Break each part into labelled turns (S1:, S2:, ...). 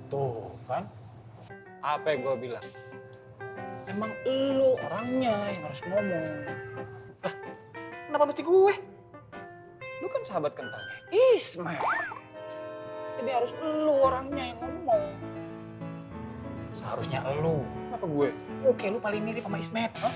S1: Tuh kan, apa yang gue bilang? Emang lu orangnya yang harus ngomong. Lah, kenapa mesti gue? Lu kan sahabat kentalnya Ismail. Jadi harus lu orangnya yang ngomong. Seharusnya lu. Kenapa gue? Oke, lu paling mirip sama Ismet. Hah?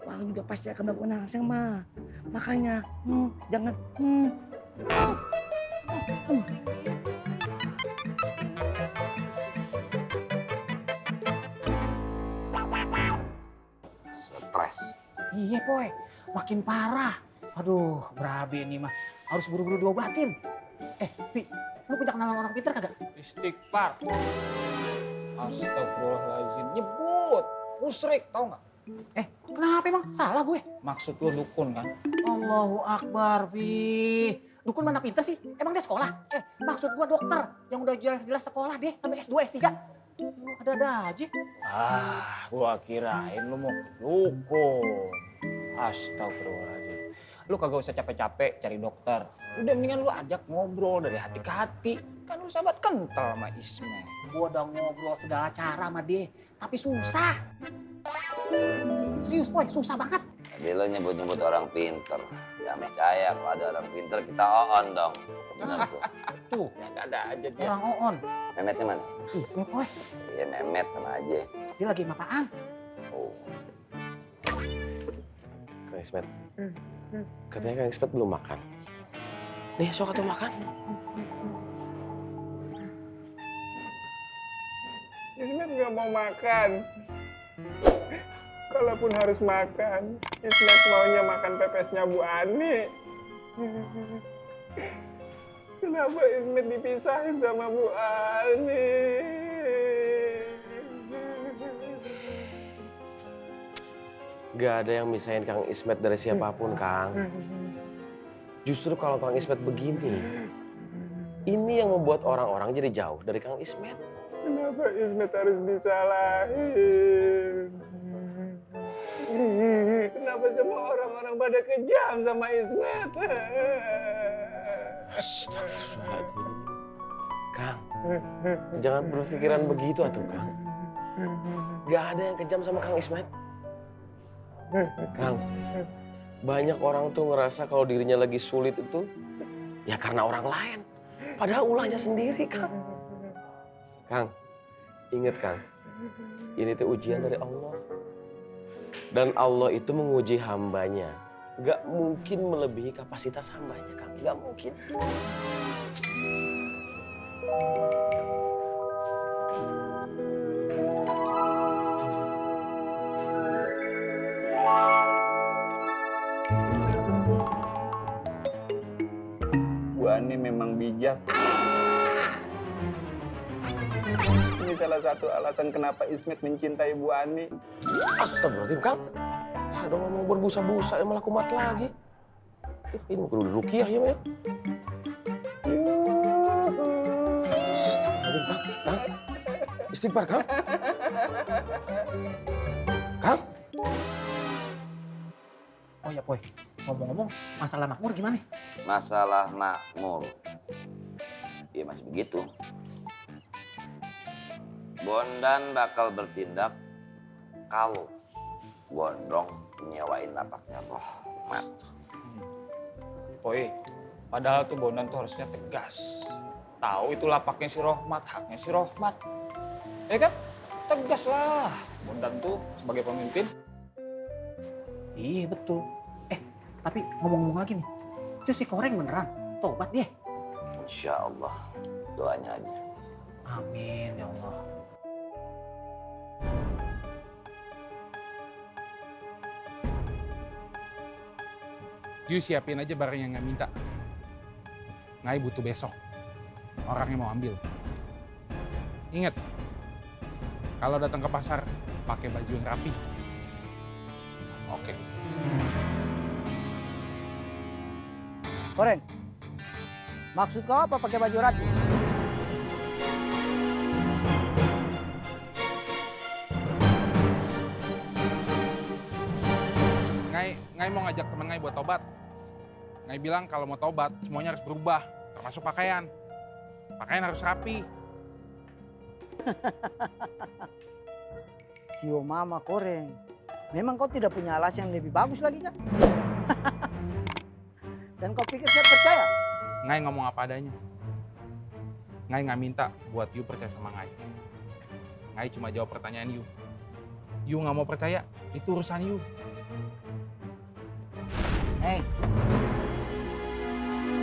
S2: Orang juga pasti akan melakukan hal yang sama. Makanya, jangan.
S3: Stres.
S1: Iya, Boy. Makin parah. Aduh, berabe ini mah. Harus buru-buru diobatin. Pi, lu punya kenalan orang pintar kagak? Istighfar. Astagfirullahaladzim. Nyebut. Musrik, tau nggak? Kenapa emang? Salah gue. Maksud lu dukun kan? Allahu Akbar, Pi. Dukun mana pintar sih? Emang dia sekolah? Maksud gue dokter. Yang udah jelas-jelas sekolah deh. Sampai S2, S3. Ada-ada aja. Gua kirain lu mau ke dukun. Astagfirullahaladzim. Lu kagak usah capek-capek cari dokter. Udah mendingan lu ajak ngobrol dari hati ke hati. Kan lu sahabat kental sama Ismail. Gua udah ngobrol segala cara sama dia. Tapi susah. Serius, Boy. Susah banget.
S3: Tadi lo nyebut-nyebut orang pinter. Jangan percaya kalau ada orang pinter kita on dong. Bener tuh.
S1: Tuh, yang ada aja dia. Orang on.
S3: Memetnya mana?
S1: Ismail, Boy.
S3: Iya Memet sama aja.
S1: Dia lagi apaan?
S3: Oh.
S4: Kang Ismet, katanya Kang Ismet belum makan. Nih, sok atuh makan.
S5: Ismet nggak mau makan. Kalaupun harus makan, Ismet maunya makan pepesnya Bu Ani. Kenapa Ismet dipisahin sama Bu Ani?
S4: Gak ada yang misahin Kang Ismet dari siapapun, Kang. Justru kalau Kang Ismet begini, ini yang membuat orang-orang jadi jauh dari Kang Ismet.
S5: Kenapa Ismet harus disalahin? Kenapa semua orang-orang pada kejam sama Ismet?
S4: Astagfirullahaladzim. Kang, jangan berpikiran begitu atuh, Kang. Gak ada yang kejam sama Kang Ismet. Kang, banyak orang tuh ngerasa kalau dirinya lagi sulit itu ya karena orang lain. Padahal ulahnya sendiri, Kang. Kang, ingat Kang, ini tuh ujian dari Allah. Dan Allah itu menguji hambanya. Gak mungkin melebihi kapasitas hambanya, Kang. Gak mungkin.
S5: Bu Ani memang bijak. Ini salah satu alasan kenapa Ismet mencintai Bu Ani.
S4: Astagfirullahaladzim, Kang. Saya udah ngomong berbusa-busa, malah kumat lagi. Ini mau kudu rukiah ya, Maya? Astagfirullahaladzim, Kang. Kang. Istighfar, Kang. Kang.
S1: Oh ya, Boy. Ngomong-ngomong, masalah makmur gimana?
S3: Masalah makmur. Ya masih begitu. Bondan bakal bertindak kalau Gondrong nyewain lapaknya Rohmat.
S1: Boy, padahal tuh Bondan tuh harusnya tegas. Tahu itu lapaknya si Rohmat, haknya si Rohmat. Ya kan? Tegas lah. Bondan tuh sebagai pemimpin. Iya betul. Tapi ngomong-ngomong lagi nih, itu si Koreng beneran tobat dia.
S3: Insya Allah, doanya aja.
S1: Amin ya Allah.
S6: You siapin aja barang yang nggak minta. Ngai butuh besok. Orang yang mau ambil. Ingat, kalau datang ke pasar, pakai baju yang rapi. Oke.
S2: Koreng, maksud kau apa pakai baju rapi?
S6: Ngai mau ngajak teman Ngai buat tobat. Ngai bilang kalau mau tobat semuanya harus berubah, termasuk pakaian. Pakaian harus rapi.
S7: Sio mama koreng. Memang kau tidak punya alasan yang lebih bagus lagi kan? Dan kau pikir saya percaya?
S6: Ngai ngomong apa adanya. Ngai nggak minta buat Yu percaya sama Ngai. Ngai cuma jawab pertanyaan Yu. Yu nggak mau percaya, itu urusan Yu.
S7: Hei,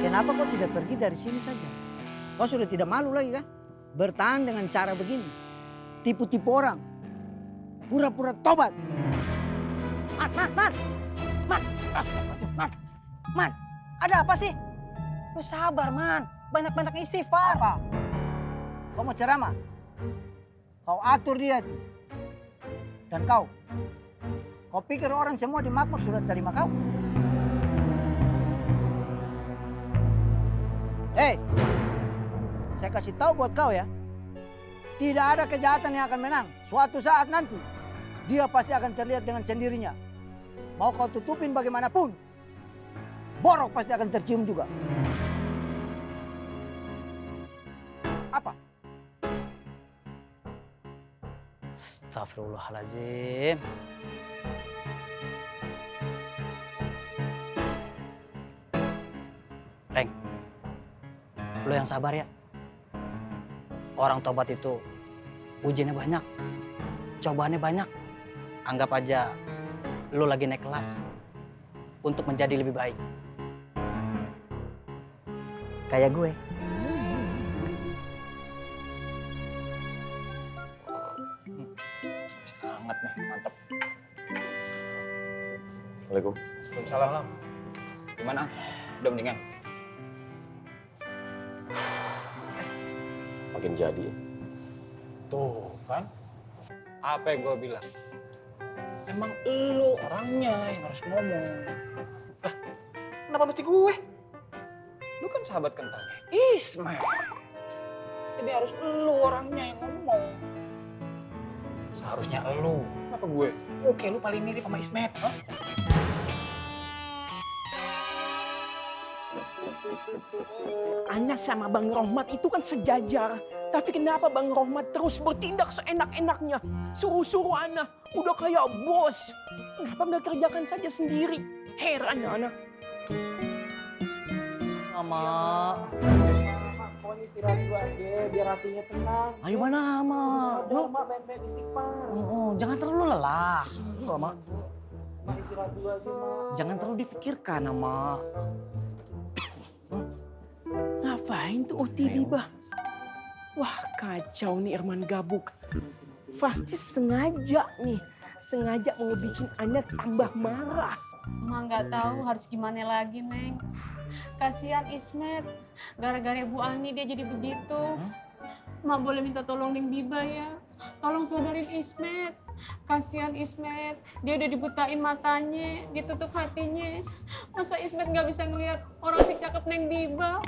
S7: kenapa kau tidak pergi dari sini saja? Kau sudah tidak malu lagi kan? Bertahan dengan cara begini. Tipu-tipu orang. Pura-pura tobat. Man, ada apa sih? Lu sabar, Man. Banyak-banyak istighfar. Apa? Kau mau ceramah? Kau atur dia tuh. Dan kau pikir orang semua di Makmur sudah terima kau? Hei, saya kasih tahu buat kau ya. Tidak ada kejahatan yang akan menang. Suatu saat nanti, dia pasti akan terlihat dengan sendirinya. Mau kau tutupin bagaimanapun, borok pasti akan tercium juga. Apa? Astagfirullahaladzim. Reng, lo yang sabar ya. Orang tobat itu ujiannya banyak, cobaannya banyak. Anggap aja lo lagi naik kelas untuk menjadi lebih baik. Kayak gue.
S1: Hangat nih, mantep.
S4: Assalamualaikum.
S1: Waalaikumsalam. Gimana? Udah mendingan?
S4: Makin jadi.
S1: Tuh kan, apa yang gue bilang? Emang lu orangnya yang harus ngomong. Lah, kenapa mesti gue? Lu kan sahabat kentangnya Ismail. Jadi harus lu orangnya yang ngomong. Seharusnya lu. Kenapa gue? Oke, lu paling mirip sama Ismet. Hah?
S8: Ana sama Bang Rohmat itu kan sejajar. Tapi kenapa Bang Rohmat terus bertindak seenak-enaknya? Suruh-suruh Ana, udah kayak bos. Kenapa nggak kerjakan saja sendiri? Heran Ana.
S7: Mama.
S1: Kau istirahat dulu aja, biar hatinya tenang.
S7: Ayo mana, Mama?
S1: Udah, Mak, banyak istighfar.
S7: Jangan terlalu lelah. Mama.
S1: Mak, istirahat dulu aja, Mak.
S7: Jangan terlalu dipikirkan, Mama.
S8: Ngapain tuh OTB, Bah? Wah, kacau nih Irman Gabuk. Pasti sengaja nih. Sengaja mau bikin Ana tambah marah.
S9: Mak nggak tahu harus gimana lagi, Neng. Kasihan Ismet. Gara-gara Bu Ani dia jadi begitu. Mak boleh minta tolong Neng Biba ya. Tolong sadarin Ismet. Kasihan Ismet. Dia udah dibutain matanya, ditutup hatinya. Masa Ismet nggak bisa ngelihat orang secakep Neng Biba?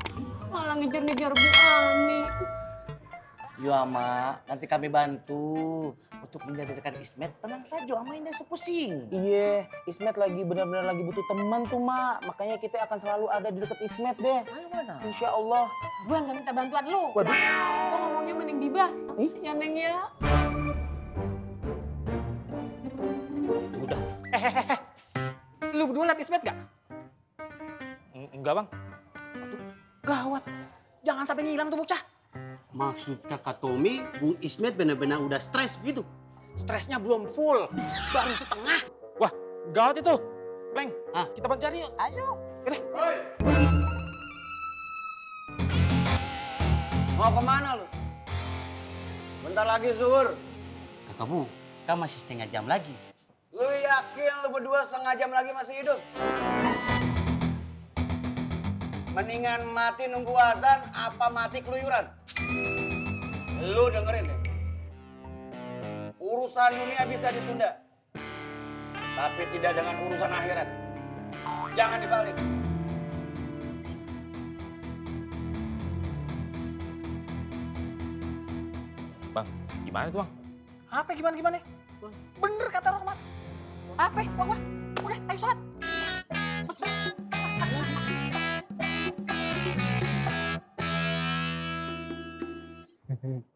S9: Malah ngejar-ngejar Bu Ani.
S7: Yo, Ama, nanti kami bantu untuk menjadikan Ismet. Tenang saja, Ama, ini sepusing.
S1: Iya, Ismet lagi benar-benar lagi butuh teman tuh, Mak. Makanya kita akan selalu ada di dekat Ismet deh.
S7: Ayo mana?
S1: Insya Allah.
S9: Gue nggak minta bantuan lu.
S1: Waduh.
S9: Gue ngomongnya sama Neng Biba. Ya Neng ya.
S1: Udah. Lu berdua liat Ismet gak? Enggak, Bang. Aduh, gawat. Jangan sampai ngilang tuh bocah.
S10: Maksud kakak Tommy, Bung Ismet benar-benar udah stres gitu?
S1: Stresnya belum full, baru setengah.
S6: Wah, gawat itu. Leng,
S10: Ah.
S6: kita bantu cari yuk.
S7: Ayo.
S3: Mau kemana lu? Bentar lagi zuhur.
S10: Kakak Bu, kan masih setengah jam lagi.
S3: Lu yakin lu berdua setengah jam lagi masih hidup? Mendingan mati nunggu azan apa mati keluyuran? Lu dengerin deh. Urusan dunia bisa ditunda. Tapi tidak dengan urusan akhirat. Jangan dibalik.
S6: Bang, gimana tuh Bang?
S1: Apa gimana? Bener kata Rohmat. Apa? Wah. Udah, ayo sholat.
S3: Hmm.